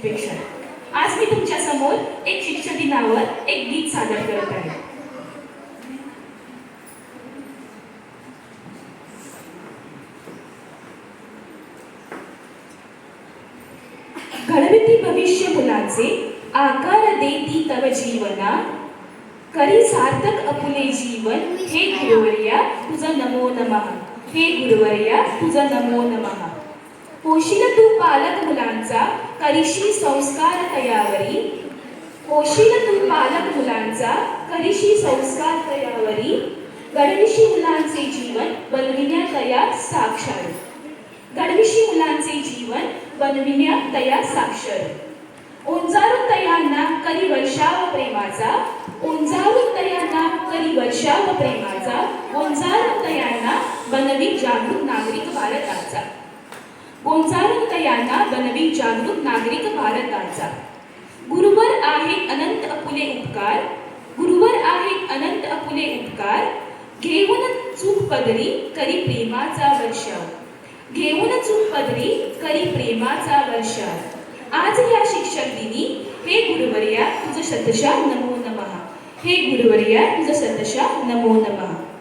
पेक्षा आज मी तुमच्या समोर एक शिक्षक दिनावर एक गीत सादर करत आहे. घडविती भविष्य मुलाचे आकार देती तव जीवना, करी सार्थक अपुले जीवन, हे गुरुवर्या तुझा नमो नमः. हे गुरुवर्या तुझा नमो नमः. होशील तू पालक मुलांचा, करीशी संस्कार तयावरी. होशील तू पालक मुलांचा, करीशी संस्कार तयावरी. घडविशी मुलांचे जीवन बनविण्या तया साक्षर. घडविशी मुलांचे जीवन बनविण्या तया साक्षर. ओंजारून तयांना करी वर्षाव प्रेमाचा. ओंजारून तयांना करी वर्षाव प्रेमाचा. ओंजारून तयांना बनवी जागरूक नागरिक भारताचा. ओंजारून तयांना बनवी जागरूक नागरिक भारताचा. गुरुवर आहे अनंत अपुले उपकार. गुरुवर आहे अनंत अपुले उपकार. घेऊन चूक पदरी करी प्रेमाचा वर्षाव. घेऊन चूक पदरी करी प्रेमाचा वर्षाव. आज या शिक्षक दिनी हे गुरुवर्या तुझं शतशः नमो नमः. हे गुरुवर्या तुझं शतशः नमो नमः.